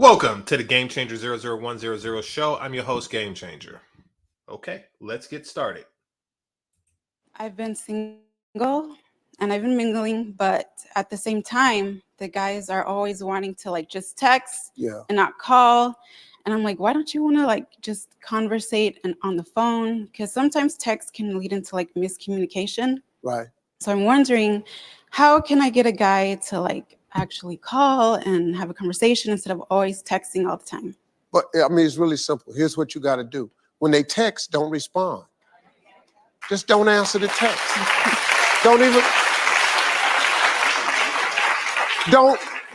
Welcome to the Game Changer 00100 show. I'm your host, Game Changer. Okay, let's get started. I've been single and I've been mingling, but at the same time, the guys are always wanting to just text Yeah. and not call. And I'm like, why don't you want to just conversate and on the phone? Because sometimes text can lead into miscommunication. Right. So I'm wondering, how can I get a guy to actually call and have a conversation instead of always texting all the time? But I mean, it's really simple. Here's what you got to do. When they text, don't respond. Just don't answer the text.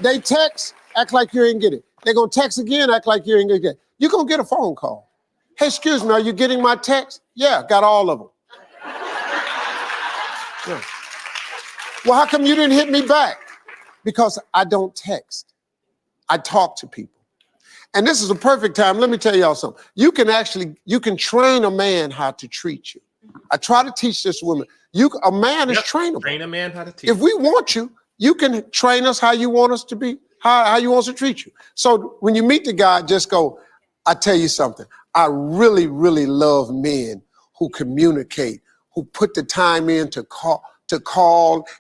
They text, act like you ain't get it. They're going to text again, act like you ain't get it. You're going to get a phone call. Hey, excuse me, are you getting my text? Yeah, got all of them. Yeah. Well, how come you didn't hit me back? Because I don't text. I talk to people. And this is a perfect time. Let me tell y'all something. You can train a man how to treat you. I try to teach this woman. A man is trainable. Train a man how to teach. If we want you, you can train us how you want us to be, how you want us to treat you. So when you meet the guy, just go, I tell you something. I really, really love men who communicate, who put the time in to call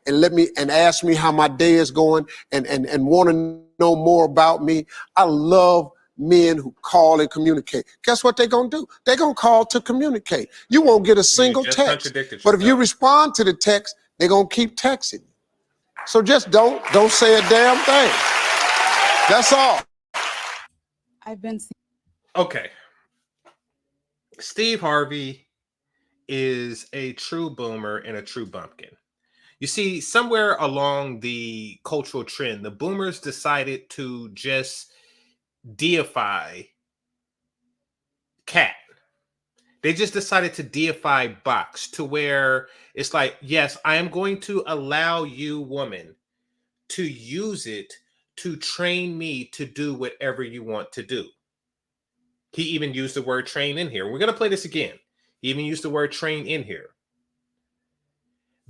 and ask me how my day is going and want to know more about me. I love men who call and communicate. Guess what they're going to do? They're going to call to communicate. You won't get a single text. But if you respond to the text, they're going to keep texting. So just don't say a damn thing. That's all. I've been Okay. Steve Harvey is a true boomer and a true bumpkin. You see, somewhere along the cultural trend, the boomers decided to just deify cat. They just decided to deify box to where it's like, yes, I am going to allow you, woman, to use it to train me to do whatever you want to do. He even used the word train in here. We're going to play this again. He even used the word train in here.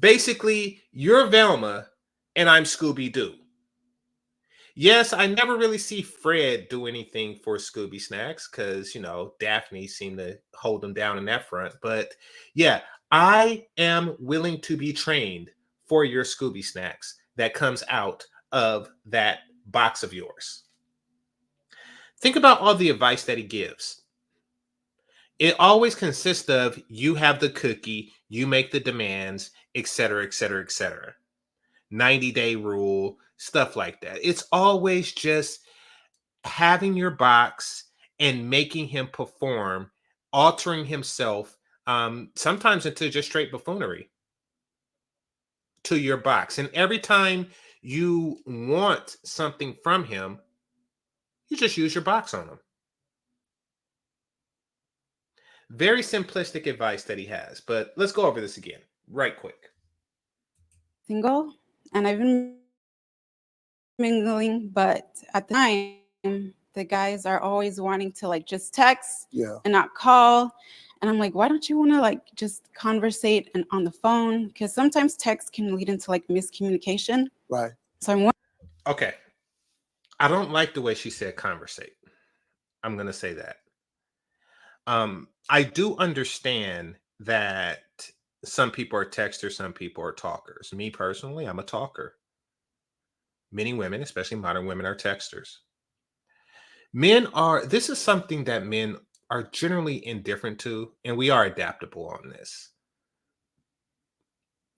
Basically, you're Velma and I'm Scooby-Doo. Yes, I never really see Fred do anything for Scooby Snacks because, Daphne seemed to hold him down in that front. But yeah, I am willing to be trained for your Scooby Snacks that comes out of that box of yours. Think about all the advice that he gives. It always consists of you have the cookie, you make the demands, etc., etc., etc. 90-day rule, stuff like that. It's always just having your box and making him perform, altering himself, sometimes into just straight buffoonery to your box. And every time you want something from him, you just use your box on him. Very simplistic advice that he has, but let's go over this again right quick. single and I've been mingling, but at the time, the guys are always wanting to just text and not call. And I'm like, why don't you want to just conversate and on the phone? Because sometimes text can lead into miscommunication. Right. So I'm okay. I don't like the way she said conversate. I'm going to say that. I do understand that some people are texters, some people are talkers. Me personally, I'm a talker. Many women, especially modern women, are texters. This is something that men are generally indifferent to, and we are adaptable on this.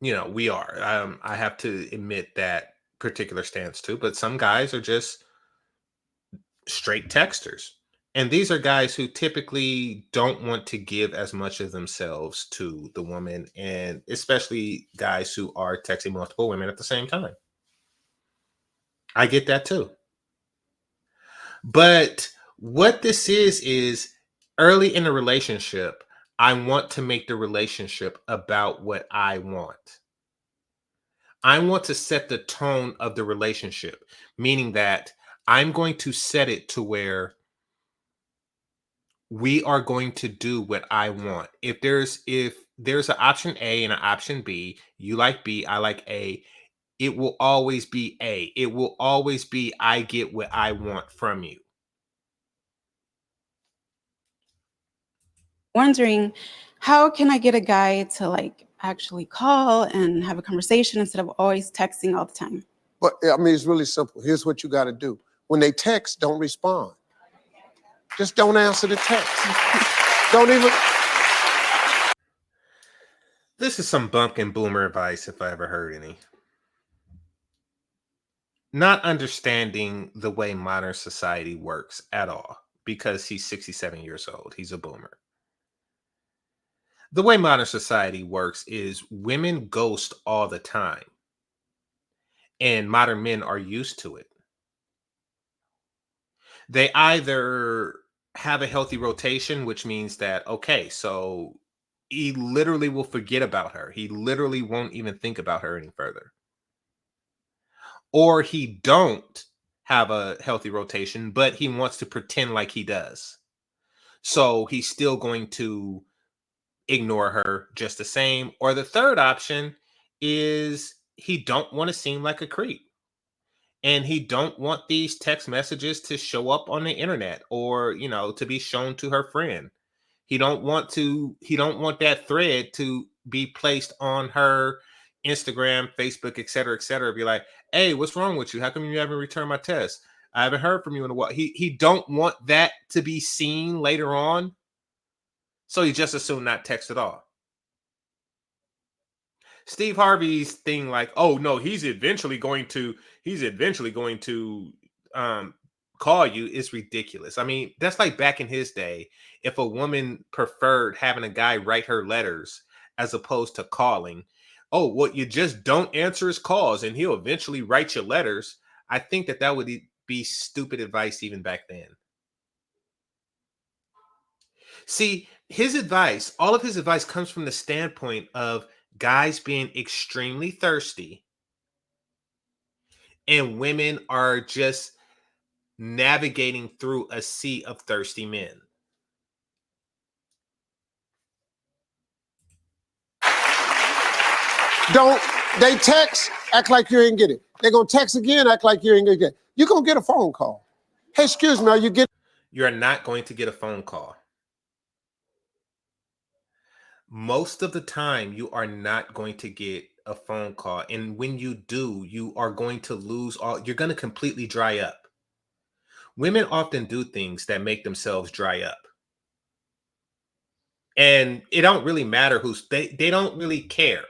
We are. I have to admit that particular stance too, but some guys are just straight texters. And these are guys who typically don't want to give as much of themselves to the woman, and especially guys who are texting multiple women at the same time. I get that too. But what this is early in a relationship, I want to make the relationship about what I want. I want to set the tone of the relationship, meaning that I'm going to set it to where we are going to do what I want. If there's an option A and an option B, you like B, I like A, it will always be A. It will always be I get what I want from you. wondering, how can I get a guy to like actually call and have a conversation instead of always texting all the time? But I mean, it's really simple. Here's what you got to do. When they text, don't respond. Just don't answer the text. Don't even. This is some bumpkin boomer advice if I ever heard any. Not understanding the way modern society works at all because he's 67 years old. He's a boomer. The way modern society works is women ghost all the time, and modern men are used to it. They either have a healthy rotation, which means that, okay, so he literally will forget about her. He literally won't even think about her any further. Or he don't have a healthy rotation, but he wants to pretend like he does. So he's still going to ignore her just the same. Or the third option is he don't want to seem like a creep. And he don't want these text messages to show up on the internet or, to be shown to her friend. He don't want that thread to be placed on her Instagram, Facebook, et cetera, et cetera. Be like, hey, what's wrong with you? How come you haven't returned my test? I haven't heard from you in a while. He don't want that to be seen later on. So he just assumed not text at all. Steve Harvey's thing, like, oh no, he's eventually going to call you, is ridiculous. I mean, that's like back in his day, if a woman preferred having a guy write her letters as opposed to calling. Oh, well, you just don't answer his calls and he'll eventually write your letters. I think that would be stupid advice even back then. See, all of his advice comes from the standpoint of guys being extremely thirsty and women are just navigating through a sea of thirsty men. Don't they text, act like you ain't get it. They're gonna text again, act like you ain't gonna get it. You're gonna get a phone call. Hey, excuse me, are you getting? You're not going to get a phone call. Most of the time, you are not going to get a phone call. And when you do, you are going to you're going to completely dry up. Women often do things that make themselves dry up. And it don't really matter they don't really care.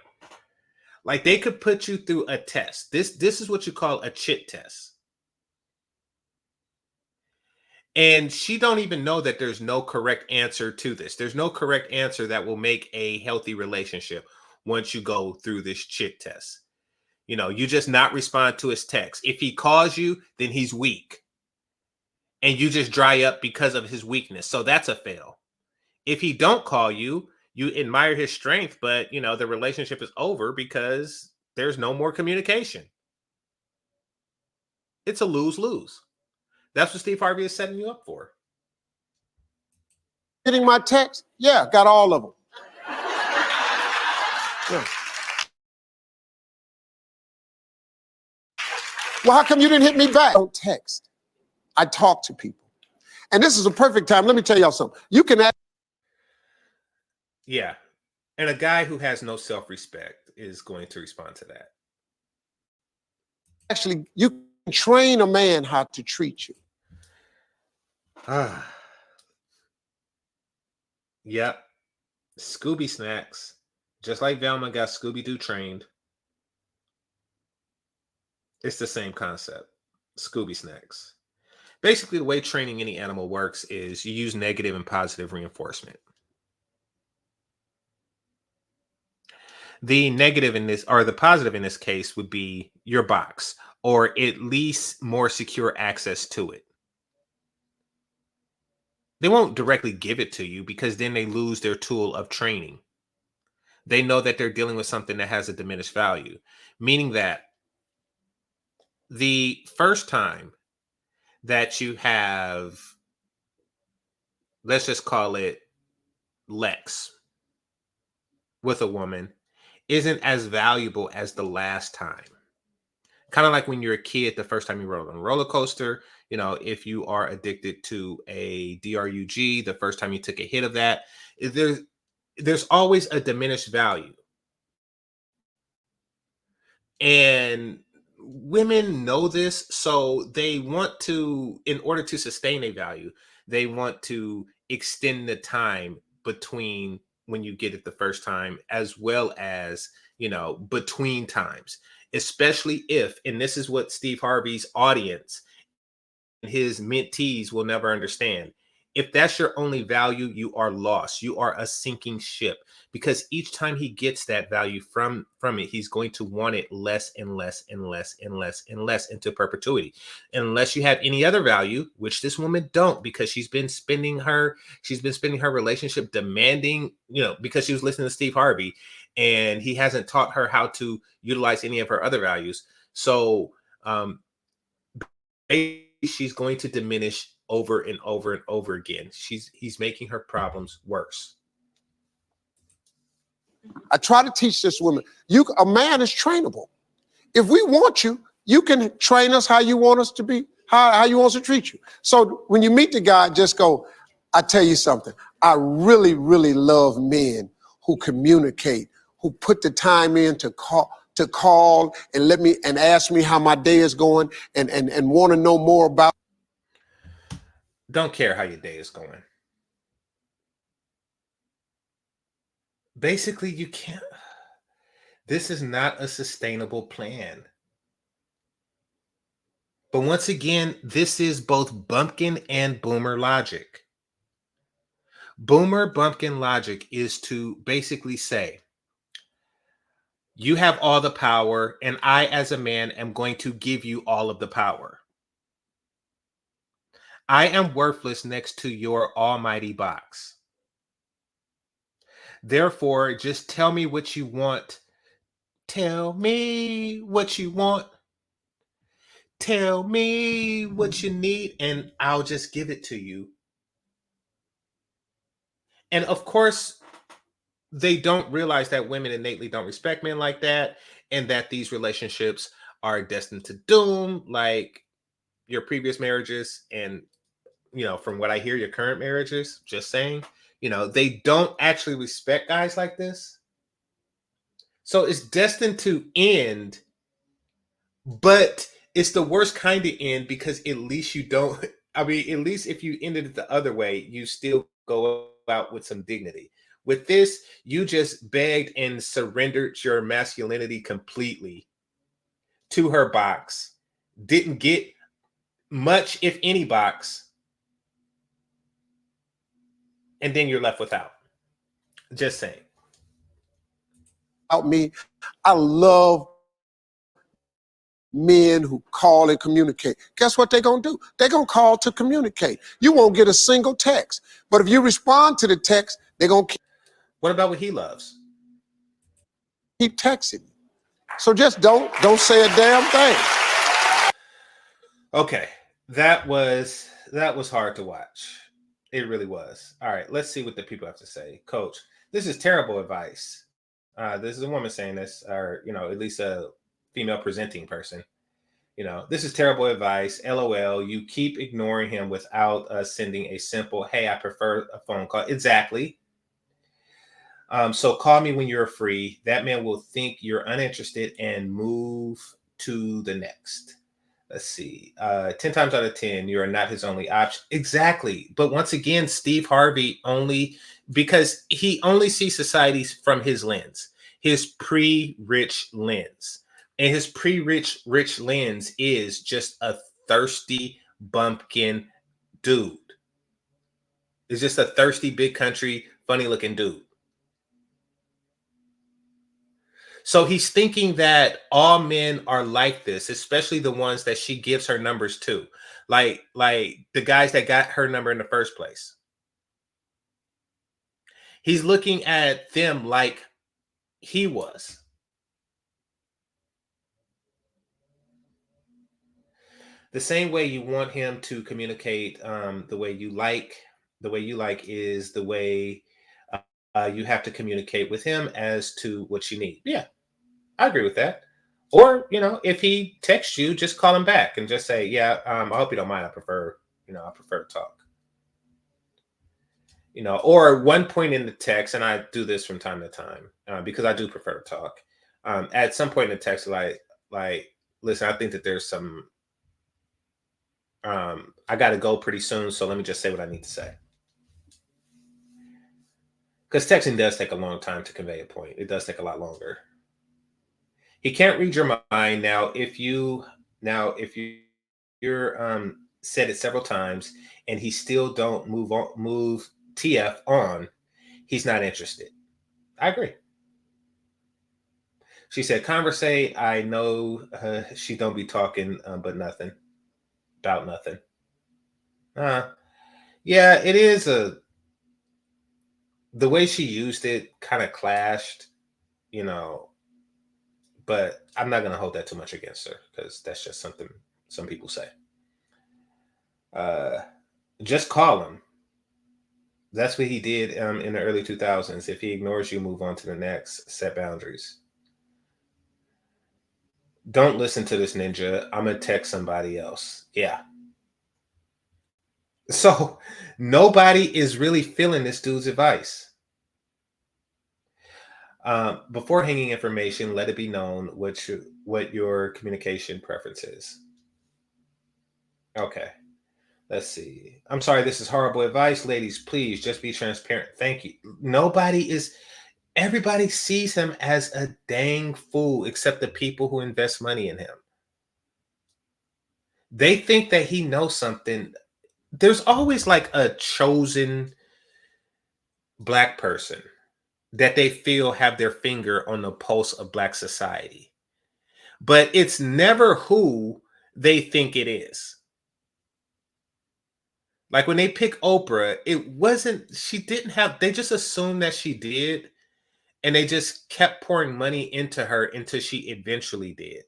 Like, they could put you through a test. This is what you call a chit test. And she don't even know that there's no correct answer to this. There's no correct answer that will make a healthy relationship once you go through this chit test. You just not respond to his text. If he calls you, then he's weak. And you just dry up because of his weakness. So that's a fail. If he don't call you, you admire his strength, but the relationship is over because there's no more communication. It's a lose-lose. That's what Steve Harvey is setting you up for. Getting my text? Yeah, got all of them. Yeah. Well, how come you didn't hit me back? I don't text. I talk to people. And this is a perfect time. Let me tell y'all something. You can ask. Yeah. And a guy who has no self-respect is going to respond to that. Actually, you can train a man how to treat you. Yep. Scooby snacks. Just like Velma got Scooby-Doo trained. It's the same concept. Scooby snacks. Basically, the way training any animal works is you use negative and positive reinforcement. The negative in this, or the positive in this case, would be your box, or at least more secure access to it. They won't directly give it to you because then they lose their tool of training. They know that they're dealing with something that has a diminished value, meaning that the first time that you have, let's just call it Lex with a woman, isn't as valuable as the last time. Kind of like when you're a kid, the first time you rode on a roller coaster, if you are addicted to a DRUG, the first time you took a hit of that, there's always a diminished value. And women know this, so they want to, in order to sustain a value, they want to extend the time between when you get it the first time, as well as, between times, especially if, and this is what Steve Harvey's audience, his mentees will never understand. If that's your only value, you are lost. You are a sinking ship, because each time he gets that value from it, he's going to want it less and less and less and less and less into perpetuity. Unless you have any other value, which this woman don't, because she's been spending her relationship demanding, because she was listening to Steve Harvey and he hasn't taught her how to utilize any of her other values. So she's going to diminish over and over and over again. He's making her problems worse. I try to teach this woman, a man is trainable. If we want you, you can train us how you want us to be, how you want us to treat you. So when you meet the guy, just go, I tell you something, I really, really love men who communicate, who put the time in to call and ask me how my day is going and want to know more about. Don't care how your day is going. Basically, you can't. This is not a sustainable plan. But once again, this is both bumpkin and boomer logic. Boomer bumpkin logic is to basically say, you have all the power, and I, as a man, am going to give you all of the power. I am worthless next to your almighty box. Therefore, just tell me what you want. Tell me what you want. Tell me what you need, and I'll just give it to you. And of course, they don't realize that women innately don't respect men like that, and that these relationships are destined to doom, like your previous marriages. And, from what I hear, your current marriages, just saying, they don't actually respect guys like this. So it's destined to end, but it's the worst kind of end, because at least you don't, at least if you ended it the other way, you still go out with some dignity. With this, you just begged and surrendered your masculinity completely to her box, didn't get much, if any, box, and then you're left without. Just saying. About me, I love men who call and communicate. Guess what they're going to do? They're going to call to communicate. You won't get a single text. But if you respond to the text, they're going to keep. What about what he loves? Keep texting. So just don't say a damn thing. Okay. That was hard to watch. It really was. All right, let's see what the people have to say. Coach, this is terrible advice. This is a woman saying this, or, at least a female presenting person. This is terrible advice. LOL. You keep ignoring him without sending a simple, hey, I prefer a phone call. Exactly. So call me when you're free. That man will think you're uninterested and move to the next. Let's see. 10 times out of 10, you are not his only option. Exactly. But once again, Steve Harvey because he only sees society from his lens, his pre-rich lens. And his pre-rich lens is just a thirsty bumpkin dude. It's just a thirsty, big country, funny looking dude. So he's thinking that all men are like this, especially the ones that she gives her numbers to, like the guys that got her number in the first place. He's looking at them like he was. The same way you want him to communicate, the way you like is the way you have to communicate with him as to what you need. Yeah, I agree with that. Or, if he texts you, just call him back and just say, yeah, I hope you don't mind. I prefer to talk. Or one point in the text, and I do this from time to time because I do prefer to talk. At some point in the text, like, listen, I think that there's some, I got to go pretty soon. So let me just say what I need to say. Because texting does take a long time to convey a point. It does take a lot longer. He can't read your mind now. If you're said it several times and he still don't move TF on, he's not interested. I agree. She said, "Conversate. I know she don't be talking, but nothing about nothing." Yeah, it is the way she used it kind of clashed, but I'm not going to hold that too much against her because that's just something some people say. Just call him. That's what he did in the early 2000s. If he ignores you, move on to the next. Set boundaries. Don't listen to this ninja. I'm going to text somebody else. Yeah. So nobody is really feeling this dude's advice. Before hanging information, let it be known what your communication preference is. Okay. Let's see. I'm sorry, this is horrible advice. Ladies, please just be transparent. Thank you. Everybody sees him as a dang fool except the people who invest money in him. They think that he knows something. There's always like a chosen Black person that they feel have their finger on the pulse of Black society. But it's never who they think it is. Like when they pick Oprah, they just assumed that she did. And they just kept pouring money into her until she eventually did.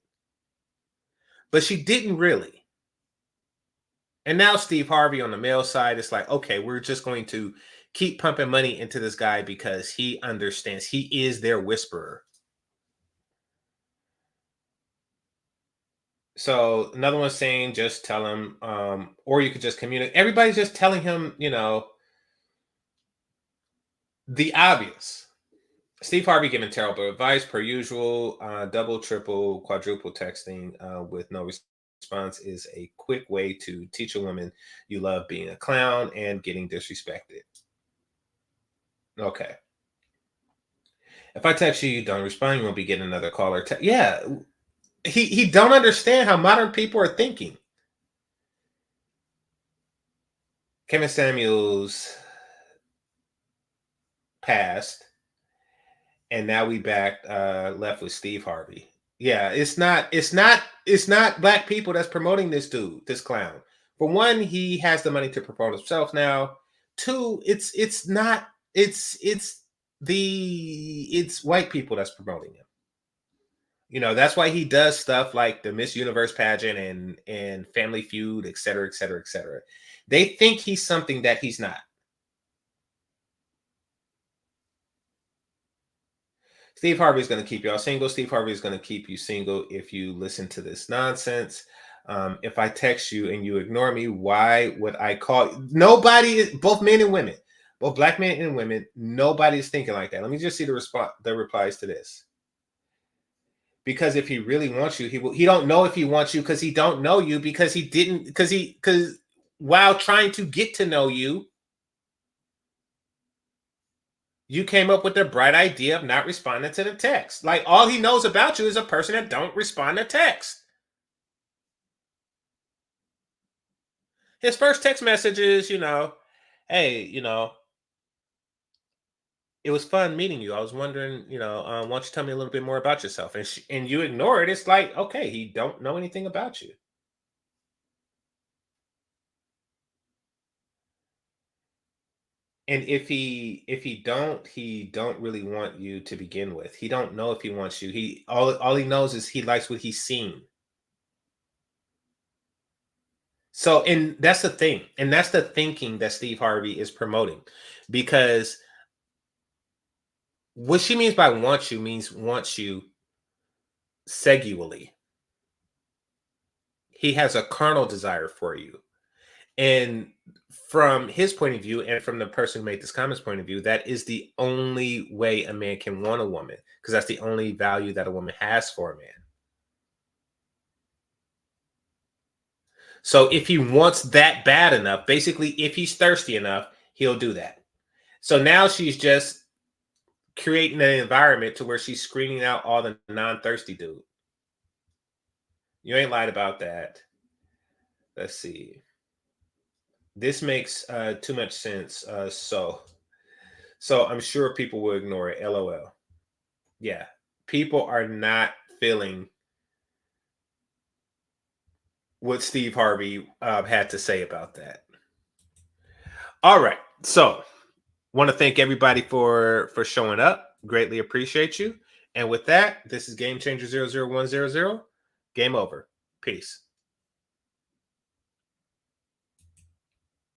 But she didn't really. And now Steve Harvey on the male side is like, okay, we're just going to keep pumping money into this guy because he understands. He is their whisperer. So another one saying, just tell him, or you could just communicate. Everybody's just telling him, the obvious. Steve Harvey giving terrible advice per usual. Double, triple, quadruple texting with no response is a quick way to teach a woman you love being a clown and getting disrespected. Okay. If I text you, you don't respond, you won't be getting another call or text. Yeah. He don't understand how modern people are thinking. Kevin Samuels passed. And now we back left with Steve Harvey. Yeah, it's not Black people that's promoting this dude, this clown. For one, he has the money to promote himself now. Two, it's white people that's promoting him. That's why he does stuff like the Miss Universe pageant and Family Feud, et cetera, et cetera, et cetera. They think he's something that he's not. Steve Harvey is going to keep y'all single. Steve Harvey is going to keep you single if you listen to this nonsense. If I text you and you ignore me, why would I call? Nobody, both men and women, both Black men and women, nobody is thinking like that. Let me just see the replies to this. Because if he really wants you, he don't know if he wants you because he don't know you because while trying to get to know you, you came up with the bright idea of not responding to the text. Like all he knows about you is a person that don't respond to text. His first text message is, hey, it was fun meeting you. I was wondering, why don't you tell me a little bit more about yourself? And you ignore it. It's like, okay, he don't know anything about you. And if he don't really want you to begin with. He don't know if he wants you. All he knows is he likes what he's seen. So, and that's the thing. And that's the thinking that Steve Harvey is promoting. Because what she means by wants you sexually. He has a carnal desire for you. And from his point of view, and from the person who made this comment's point of view, that is the only way a man can want a woman, because that's the only value that a woman has for a man. So if he wants that bad enough, basically, if he's thirsty enough, he'll do that. So now she's just creating an environment to where she's screening out all the non-thirsty dude. You ain't lied about that. Let's see. This makes too much sense. So I'm sure people will ignore it. LOL. Yeah, people are not feeling what Steve Harvey had to say about that. All right, so want to thank everybody for showing up. Greatly appreciate you. And with that, this is Game Changer 00100. Game over. Peace.